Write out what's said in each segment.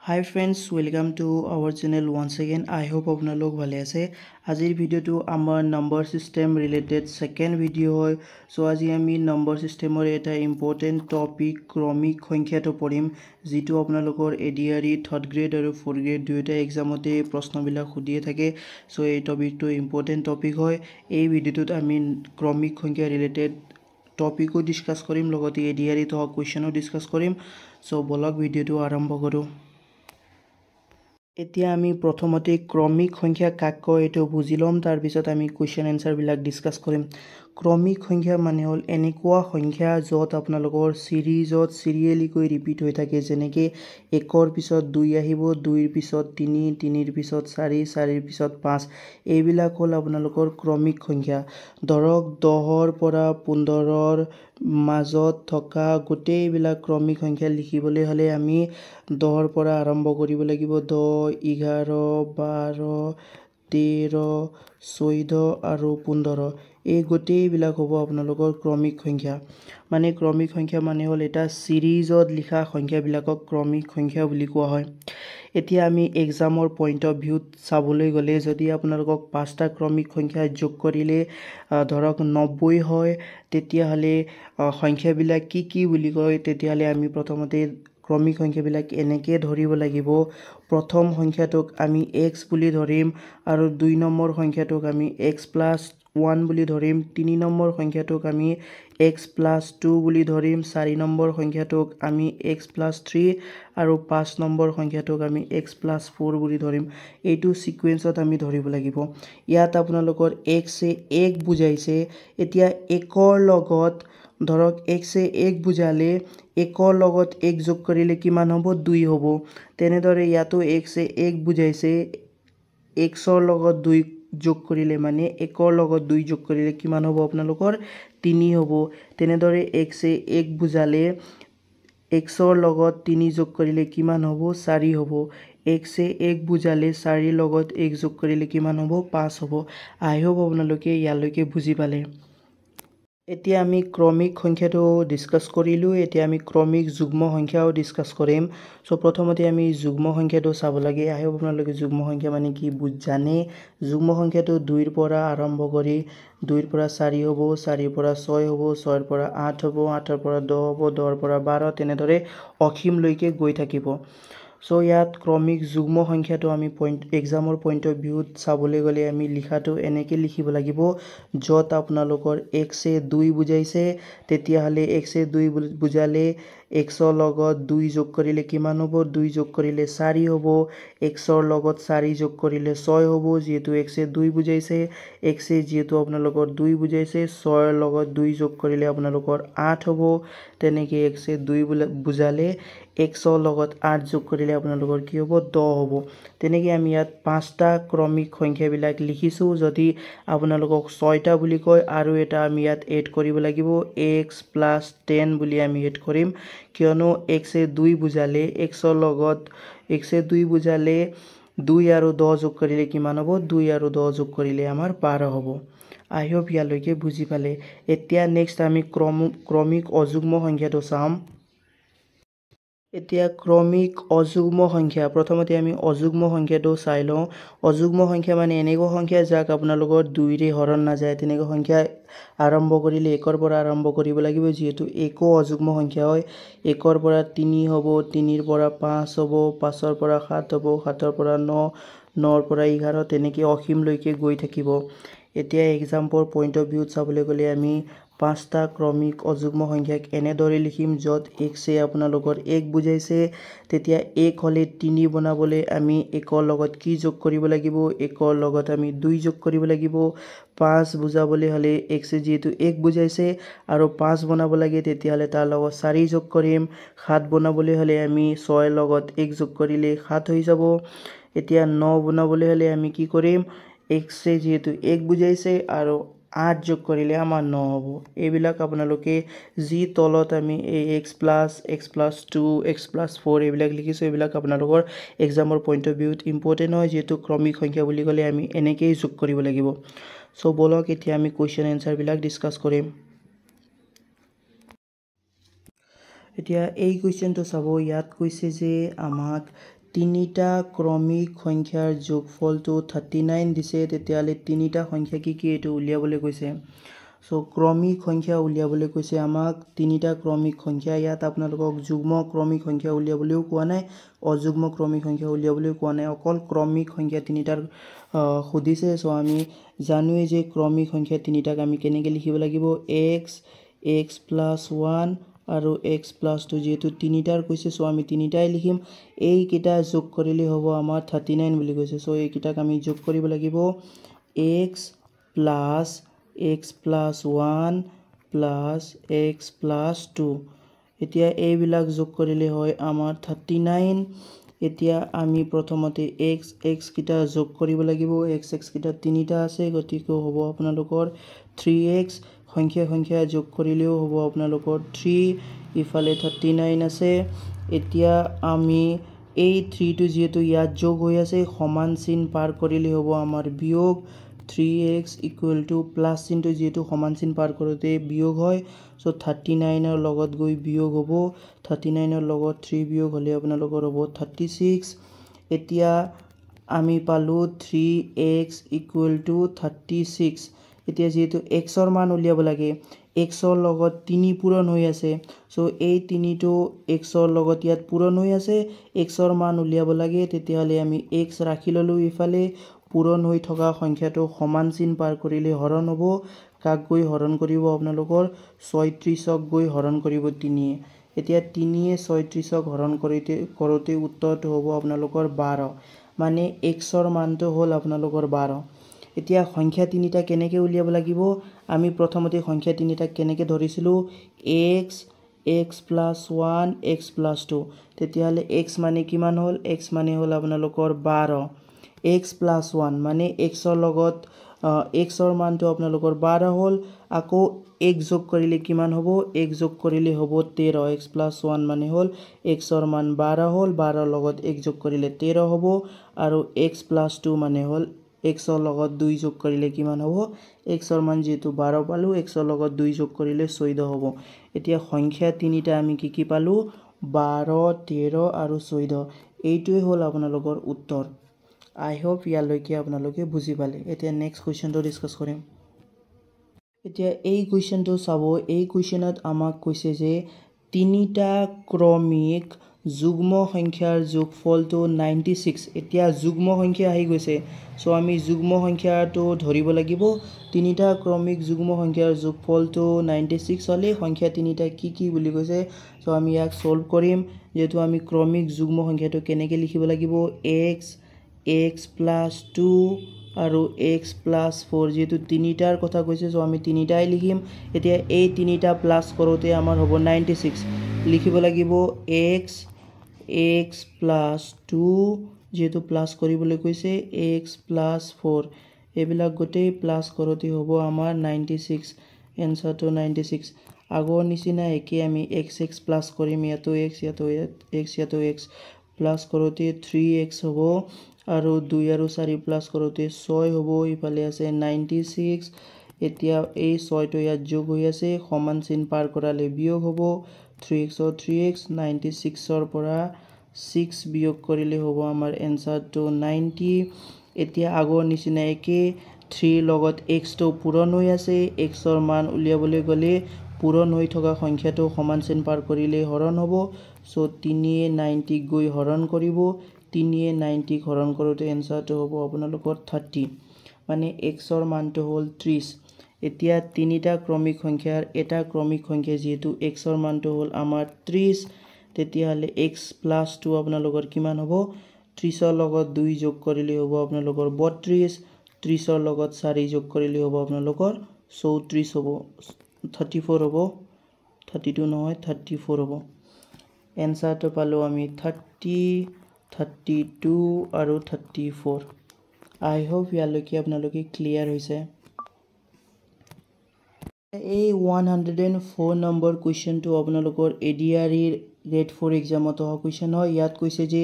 Hi friends, welcome to our channel once again. I hope আপোনালোক ভালে আছে। আজিৰ ভিডিওটো আমাৰ number system related second video হয়। সো আজি আমি নম্বৰ সিস্টেমৰ এটা ইম্পৰ্টেন্ট টপিক ক্ৰমিক সংখ্যাটো পঢ়িম, যেটো আপোনালোকৰ এডিআৰই 3rd গ্ৰেড আৰু 4th গ্ৰেড দুয়োটা এক্সামতে প্ৰশ্নবিলাক খুদিয়ে থাকে। সো এই টপিকটো ইম্পৰ্টেন্ট টপিক হয়। এই ভিডিওটোত আমি ক্ৰমিক সংখ্যা ৰিলেটেড টপিকো ডিসকাস কৰিম, লগতে এডিআৰই তো কোৱেশ্চনো ডিসকাস কৰিম। সো বলক ভিডিওটো আৰম্ভ কৰো। এতিয়া আমি প্ৰথমতে ক্ৰমিক সংখ্যা কাক কয় এটো বুজি লম, তাৰ পিছত আমি কোৱেশ্চন এনসাৰ বিলাক ডিসকাস কৰিম। ক্ৰমিক সংখ্যা মানে হল এনেকুৱা সংখ্যা যত আপোনালোকৰ সিৰিজত সিৰিয়েলি কৈ ৰিপিট হৈ থাকে, যেনেকৈ 1ৰ পিছত 2 আহিব, 2ৰ পিছত 3, 3ৰ পিছত 4, 4ৰ পিছত 5। এইবিলাক হল আপোনালোকৰ ক্ৰমিক সংখ্যা। ধৰক 10ৰ পৰা 15ৰ মাজত থকা গোটেইবিলাক ক্ৰমিক সংখ্যা লিখিবলৈ হলে আমি 10ৰ পৰা আৰম্ভ কৰিব লাগিব। 10, 11, 12, 13, 14 আৰু 15। এই গোটেইবিলাক হ'ব আপোনালোকৰ ক্ৰমিক সংখ্যা। মানে ক্ৰমিক সংখ্যা মানে হল এটা সিৰিজত লিখা সংখ্যাবিলাকক ক্ৰমিক সংখ্যা বুলি কোৱা হয়। এতিয়া আমি এক্সামৰ পইণ্ট অফ ভিউত চাবলৈ গ'লে যদি আপোনালোকক 5টা ক্ৰমিক সংখ্যা যোগ কৰিলে ধৰক 90 হয়, তেতিয়াহ'লে সংখ্যাবিলাক কি বুলি কয়, তেতিয়াহ'লে আমি প্ৰথমতে ক্ৰমিক সংখ্যাবিলাক এনেকে ধৰিব লাগিব। প্ৰথম সংখ্যাটোক আমি x বুলি ধৰিম, আৰু 2 নম্বৰ সংখ্যাটোক আমি x+1 বুলি ধৰিম, 3 নম্বৰ সংখ্যাটোক আমি x+2 বুলি ধৰিম, 4 নম্বৰ সংখ্যাটোক আমি x+3 আৰু 5 নম্বৰ সংখ্যাটোক আমি x+4 বুলি ধৰিম। এইটো সিকুৱেন্সত আমি ধৰিব লাগিব। ইয়াত আপোনালোকৰ x এ 1 বুজাইছে। এতিয়া 1ৰ লগত ধৰক x এ 1 বুজালে 1ৰ লগত 1 যোগ কৰিলে কিমান হ'ব, 2 হ'ব। তেনেদৰে ইয়াতো x এ 1 বুজাইছে, xৰ লগত 2 যোগ কৰিলে মানে 1ৰ লগত 2 যোগ কৰিলে কিমান হ'ব আপোনালোকৰ 3 হ'ব। তেনেদৰে x এ 1 বুজালে xৰ লগত 3 যোগ কৰিলে কিমান হ'ব, 4 হ'ব। x এ 1 বুজালে 4ৰ লগত 1 যোগ কৰিলে কিমান হ'ব, 5 হ'ব। আই হোপ আপোনালোকে ইয়ালৈকে বুজি পালে। এতিয়া আমি ক্ৰমিক সংখ্যাটো ডিসকাস কৰিলো। এতিয়া আমি ক্ৰমিক যুগ্ম সংখ্যাও ডিসকাস কৰিম। সো প্ৰথমতে আমি যুগ্ম সংখ্যাটো চাব লাগে। আই হোপ আপোনালোকে যুগ্ম সংখ্যা মানে কি জানে। যুগ্ম সংখ্যাটো 2ৰ পৰা আৰম্ভ কৰি 2ৰ পৰা 4 হ'ব, 4ৰ পৰা 6 হ'ব, 6ৰ পৰা 8 হ'ব, 8ৰ পৰা 10 হ'ব, 10ৰ পৰা 12, তেনেদৰে অসীমলৈকে গৈ থাকিব। সো ইয়াত ক্ৰমিক যুগ্ম সংখ্যাটো আমি এক্সামৰ পইণ্ট অফ ভিউত চাবলৈ গ'লে আমি লিখাটো এনেকৈ লিখিব লাগিব। য'ত আপোনালোকৰ x এ 2 বুজাইছে, তেতিয়াহ'লে x এ 2 বুজালে xৰ লগত 2 যোগ কৰিলে কিমান হ'ব, 2 যোগ কৰিলে 4 হ'ব। xৰ লগত 4 যোগ কৰিলে 6 হ'ব, যিহেতু x এ 2 বুজাইছে। x এ যিহেতু আপোনালোকৰ 2 বুজাইছে, 6ৰ লগত 2 যোগ কৰিলে আপোনালোকৰ 8 হ'ব। তেনেকৈ x এ 2 বুজালে xৰ লগত 8 যোগ কৰিলে আপোনালোকৰ কি হ'ব, 10 হ'ব। তেনেকৈ আমি ইয়াত 5টা ক্ৰমিক সংখ্যাবিলাক লিখিছোঁ। যদি আপোনালোকক 6টা বুলি কয় আৰু এটা আমি ইয়াত এড কৰিব লাগিব, x+10 বুলি আমি এড কৰিম, কিয়নো x এ 2 বুজালে xৰ লগত x এ 2 বুজালে 2 আৰু 10 যোগ কৰিলে কিমান হ'ব, 2 আৰু 10 যোগ কৰিলে আমাৰ 12 হ'ব। আই হোপ ইয়ালৈকে বুজি পালে। এতিয়া নেক্সট আমি ক্ৰমিক অযুগ্ম সংখ্যাটো চাম। এতিয়া ক্ৰমিক অযুগ্ম সংখ্যা, প্ৰথমতে আমি অযুগ্ম সংখ্যাটো চাই লওঁ। অযুগ্ম সংখ্যা মানে এনেকুৱা সংখ্যা যাক আপোনালোকৰ 2ৰে হৰণ নাযায়। তেনেকুৱা সংখ্যা আৰম্ভ কৰিলে 1ৰ পৰা আৰম্ভ কৰিব লাগিব, যিহেতু 1ও অযুগ্ম সংখ্যা হয়। 1ৰ পৰা 3 হ'ব, 3ৰ পৰা 5 হ'ব, 5ৰ পৰা 7 হ'ব, 7ৰ পৰা 9, 9ৰ পৰা 11, তেনেকৈ অসীমলৈকে গৈ থাকিব। এতিয়া এক্সাম্পল পইণ্ট অফ ভিউত চাবলৈ গ'লে আমি 5টা ক্ৰমিক অযুগ্ম সংখ্যাক এনেদৰে লিখিম। য'ত x এ আপোনালোকৰ 1 বুজাইছে, তেতিয়া 1 হ'লে 3 বনাবলৈ আমি 1ৰ লগত কি যোগ কৰিব লাগিব, 1ৰ লগত আমি 2 যোগ কৰিব লাগিব। 5 বুজাবলৈ হ'লে x এ যিহেতু 1 বুজাইছে আৰু 5 বনাব লাগে, তেতিয়াহ'লে তাৰ লগত 4 যোগ কৰিম। 7 বনাবলৈ হ'লে আমি 6ৰ লগত 1 যোগ কৰিলে 7 হৈ যাব। এতিয়া 9 বনাবলৈ হ'লে আমি কি কৰিম, x এ যিহেতু 1 বুজাইছে আৰু 8 যোগ কৰিলে আমাৰ 9 হ'ব। এইবিলাক আপোনালোকে যি তলত আমি এই x+2, x+4 এইবিলাক লিখিছোঁ, এইবিলাক আপোনালোকৰ এক্সামৰ পইণ্ট অফ ভিউত ইম্পৰ্টেণ্ট হয়, যিহেতু ক্ৰমিক সংখ্যা বুলি ক'লে আমি এনেকেই যোগ কৰিব লাগিব। সো বলক এতিয়া আমি কুৱেশ্যন এনচাৰবিলাক ডিসকাস কৰিম। এতিয়া এই কুৱেশ্যনটো চাব। ইয়াত কৈছে যে আমাক তিনিটা ক্ৰমিক সংখ্যাৰ যোগফলটো 39 দিছে তেতিয়াহ'লে তিনিটা সংখ্যা কি কি এইটো উলিয়াবলৈ কৈছে সো ক্ৰমিক সংখ্যা উলিয়াবলৈ কৈছে আমাক তিনিটা ক্ৰমিক সংখ্যা ইয়াত আপোনালোকক যুগ্ম ক্ৰমিক সংখ্যা উলিয়াবলৈও কোৱা নাই অযুগ্ম ক্ৰমিক সংখ্যা উলিয়াবলৈও কোৱা নাই অকল ক্ৰমিক সংখ্যা তিনিটাৰ সুধিছে সো আমি জানোৱে যে ক্ৰমিক সংখ্যা তিনিটাক আমি কেনেকৈ লিখিব লাগিব x + 1 আৰু x + 2 যেহেতু তিনিটাৰ কৈছে সো আমি তিনিটাই লিখিম এই কেইটা যোগ কৰিলে হ'ব আমাৰ 39 বুলি কৈছে সো এই কেইটাক আমি যোগ কৰিব লাগিব x + 1 + x + 2 এতিয়া এইবিলাক যোগ কৰিলে হয় আমাৰ 39 এতিয়া আমি প্ৰথমতে x কেইটা যোগ কৰিব লাগিব x কেইটা তিনিটা আছে গতিকে হ'ব আপোনালোকৰ 3x সংখ্যা যোগ কৰিলেও হ'ব আপোনালোকৰ 3 ইফালে 39 আছে এতিয়া আমি এই 3 টো যেহেতু ইয়াত যোগ হৈ আছে সমান চিন পাৰ কৰিলে হ'ব আমাৰ বিয়োগ 3x = প্লাস চিনটো যেহেতু সমান চিন পাৰ কৰোতে বিয়োগ হয় সো 39 ৰ লগত গৈ বিয়োগ হ'ব 39 ৰ লগত 3 বিয়োগ হলে আপোনালোকৰ হ'ব 36 এতিয়া আমি পালো 3x = 36 এতিয়া যেহেতু x ৰ মান উলিয়াব লাগে x ৰ লগত 3 পূৰণ হৈ আছে সো এই 3 টো x ৰ লগত ইয়াত পূৰণ হৈ আছে x ৰ মান উলিয়াব লাগে তেতিয়াহলে আমি x ৰাখি ললো ইফালে পূৰণ হৈ থকা সংখ্যাটো সমান চিন পাৰ কৰিলে হৰণ হ'ব কাক গৈ হৰণ কৰিব আপোনালোকৰ 36ক গৈ হৰণ কৰিব 3 এতিয়া 3 এ 36ক হৰণ কৰোতে উত্তৰটো হ'ব আপোনালোকৰ 12 মানে x ৰ মানটো হ'ল আপোনালোকৰ 12 এতিয়া সংখ্যা তিনিটা কেনেকৈ উলিয়াব লাগিব আমি প্ৰথমতে সংখ্যা তিনিটা কেনেকৈ ধৰিছিলো x + 1 x + 2 তেতিয়াহলে x মানে কিমান হ'ল x মানে হ'ল আপোনালোকৰ 12 x + 1 মানে x ৰ লগত x ৰ মানটো আপোনালোকৰ 12 হ'ল আকৌ x যোগ কৰিলে কিমান হ'ব x যোগ কৰিলে হ'ব 13 x + 1 মানে হ'ল x ৰ মান 12 হ'ল 12 ৰ লগত x যোগ কৰিলে 13 হ'ব আৰু x + 2 মানে হ'ল x ৰ লগত 2 যোগ কৰিলে কিমান হ'ব x ৰ মান যেহেতু 12 পালো x ৰ লগত 2 যোগ কৰিলে 14 হ'ব এতিয়া সংখ্যা তিনিটা আমি কি পালো 12 13 আৰু 14 এইটোৱে হ'ল আপোনালোকৰ উত্তৰ আই হোপ ইয়ালৈকে আপোনালোকে বুজি পালে এতিয়া নেক্সট কোৱেশ্চনটো ডিসকাস কৰিম এতিয়া এই কোৱেশ্চনটো চাব এই কোৱেশ্চনত আমাক কৈছে যে তিনিটা ক্ৰমিক যুগ্ম সংখ্যাৰ যোগফলটো 96 এতিয়া যুগ্ম সংখ্যা আহি গৈছে সো আমি যুগ্ম সংখ্যাটো ধৰিব লাগিব তিনিটা ক্ৰমিক যুগ্ম সংখ্যাৰ যোগফলটো 96 হলে সংখ্যা তিনিটা কি বুলি কৈছে সো আমি ইয়াক সলভ কৰিম যেহেতু আমি ক্ৰমিক যুগ্ম সংখ্যাটো কেনেকৈ লিখিব লাগিব x + 2 আৰু x + 4 যেহেতু তিনিটাৰ কথা কৈছে সো আমি তিনিটাই লিখিম এতিয়া এই তিনিটা প্লাস কৰোতে আমাৰ হ'ব 96 লিখিব লাগিব x + 2 যেহেতু প্লাস কৰিবলৈ কৈছে x + 4 এইবিলাক গোটেই প্লাস কৰোতে হ'ব আমাৰ 96 এনসাৰটো 96 আগৰ নিচিনা একে আমি x প্লাস কৰিম ইয়াতো x ইয়াতো x প্লাস কৰোতে 3x হ'ব আৰু 2 আৰু 4 প্লাস কৰোতে 6 হ'ব ইফালে আছে 96 এতিয়া এই 6 টো ইয়াত যোগ হৈ আছে সমান চিন পাৰ কৰালে বিয়োগ হ'ব 3x ৰ 3x 96 ৰ পৰা 6 বিয়োগ কৰিলে হ'ব আমাৰ এনসাৰটো 90 এতিয়া আগৰ নিচিনা একে 3 লগত x টো পূৰণ হৈ আছে x ৰ মান উলিয়াবলৈ গলে পূৰণ হৈ থকা সংখ্যাটো সমান চিন পাৰ কৰিলে হৰণ হ'ব সো 3 এ 90 গৈ হৰণ কৰিব 3 এ 90 হৰণ কৰোতে এনসাৰটো হ'ব আপোনালোকৰ 30 মানে x ৰ মানটো হ'ল 30 এতিয়া তিনিটা ক্ৰমিক সংখ্যাৰ এটা ক্ৰমিক সংখ্যা যেহেতু x ৰ মানটো হ'ল আমাৰ 30 তেতিয়াহলে x + 2 আপোনালোকৰ কিমান হ'ব 30 ৰ লগত 2 যোগ কৰিলে হ'ব আপোনালোকৰ 32 30 ৰ লগত 4 যোগ কৰিলে হ'ব আপোনালোকৰ 34 হ'ব 34 হ'ব 32 নহয় 34 হ'ব এনসাৰটো পালো আমি 30 32 আৰু 34 আই হোপ ইয়ালৈকে আপোনালোকে ক্লিয়াৰ হৈছে এই 104 নম্বৰ কুৱেশ্যনটো আপোনালোকৰ এডিআৰইৰ গ্ৰেড 4 এক্সামত অহা কুৱেশ্যন হয় ইয়াত কৈছে যে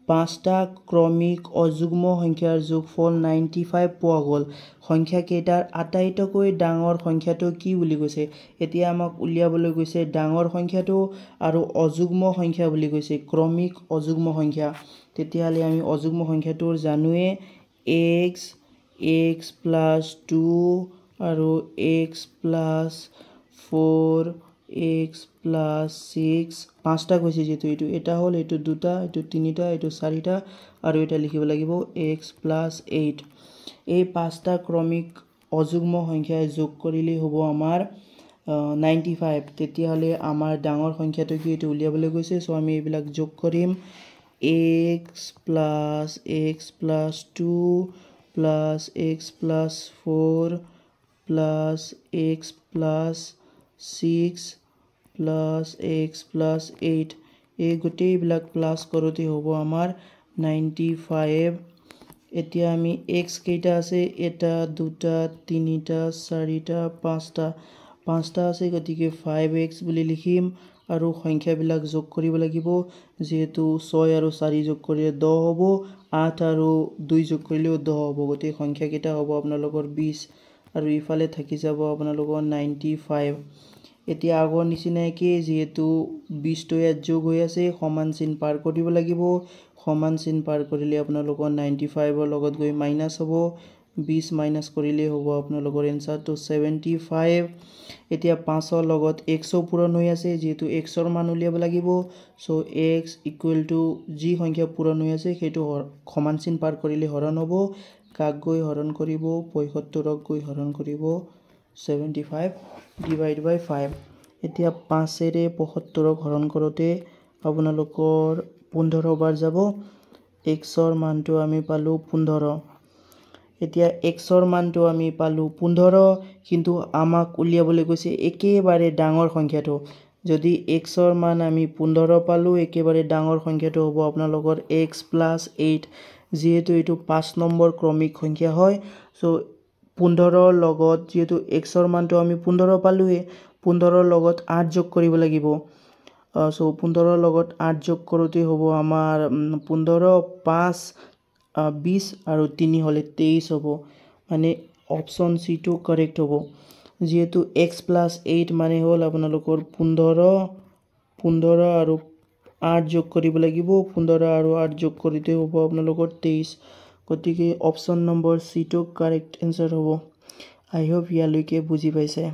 5টা ক্ৰমিক অযুগ্ম সংখ্যাৰ যোগফল 95 পোৱা গ'ল সংখ্যা কেইটাৰ আটাইতকৈ ডাঙৰ সংখ্যাটো কি বুলি কৈছে এতিয়া আমাক উলিয়াবলৈ কৈছে ডাঙৰ সংখ্যাটো আৰু অযুগ্ম সংখ্যা বুলি কৈছে ক্ৰমিক অযুগ্ম সংখ্যা তেতিয়াহ'লে আমি অযুগ্ম সংখ্যাটোৰ জানোৱে x x + 2 আৰু x + 4 x + 6 5টা কৈছে যেটো এটা হল এটো দুটা এটো তিনিটা এটো চাৰিটা আৰু এটা লিখিব লাগিব x + 8 এই পাঁচটা ক্ৰমিক অযুগ্ম সংখ্যা যোগ কৰিলে হ'ব আমাৰ 95 তেতিয়াহ'লে আমাৰ ডাঙৰ সংখ্যাটো কি এটো উলিয়াবলৈ কৈছে সো আমি এইবিলাক যোগ কৰিম x + x + 2 + x + 4 + x + 6 + x + 8 এই গোটেইবিলাক প্লাস কৰোতে হ'ব আমাৰ 95 এতিয়া আমি x কেইটা আছে এটা দুটা তিনিটা চাৰিটা পাঁচটা আছে গতিকে 5x বুলি লিখিম আৰু সংখ্যাবিলাক যোগ কৰিব লাগিব যেহেতু 6 আৰু 4 যোগ কৰিলে 10 হ'ব 8 আৰু 2 যোগ কৰিলেও 10 হ'ব গতিকে সংখ্যা কেইটা হ'ব আপোনালোকৰ 20 আৰু ইফালে থাকি যাব আপোনালোকৰ 95 এতিয়া আগৰ নিচিনাই কি যেহেতু 20 টো ইয়াত যোগ হৈ আছে সমান চিন পাৰ কৰিব লাগিব সমান চিন পাৰ কৰিলে আপোনালোকৰ 95 ৰ লগত গৈ মাইনাস হ'ব 20 মাইনাস কৰিলে হ'ব আপোনালোকৰ এনসাৰ তো 75 এতিয়া 5 ৰ লগত x পূৰণ হৈ আছে যেহেতু x ৰ মান উলিয়াব লাগিব সো x = যি সংখ্যা পূৰণ হৈ আছে সেইটো সমান চিন পাৰ কৰিলে হৰণ হ'ব কাক গৈ হৰণ কৰিব 75 ক গৈ হৰণ কৰিব 75 / 5 এতিয়া 5 ৰে 75 ক হৰণ কৰোতে আপোনালোকৰ 15 বাৰ যাব x ৰ মানটো আমি পালো 15 এতিয়া x ৰ মানটো আমি পালো 15 কিন্তু আমাক উলিয়াবলৈ কৈছে একেবাৰে ডাঙৰ সংখ্যাটো যদি x ৰ মান আমি 15 পালো একেবাৰে ডাঙৰ সংখ্যাটো হ'ব আপোনালোকৰ x + 8 যেহেতু এটো 5 নম্বৰ ক্ৰমিক সংখ্যা হয় সো 15 ৰ লগত যেহেতু x ৰ মানটো আমি 15 পালোৱে 15 ৰ লগত 8 যোগ কৰিব লাগিব সো 15 ৰ লগত 8 যোগ কৰোতে হ'ব আমাৰ 15 5 20 আৰু 3 হলে 23 হ'ব মানে অপচন সি টো কাৰেক্ট হ'ব যেহেতু x + 8 মানে হল আপোনালোকৰ 15 আৰু 8 যোগ কৰিব লাগিব 15 আৰু 8 যোগ কৰিতে হ'ব আপোনালোকৰ 23 গতিকে অপচন নম্বৰ সি টো কাৰেক্ট আনসাৰ হ'ব আই হোপ ইয়ালৈকে বুজি পাইছে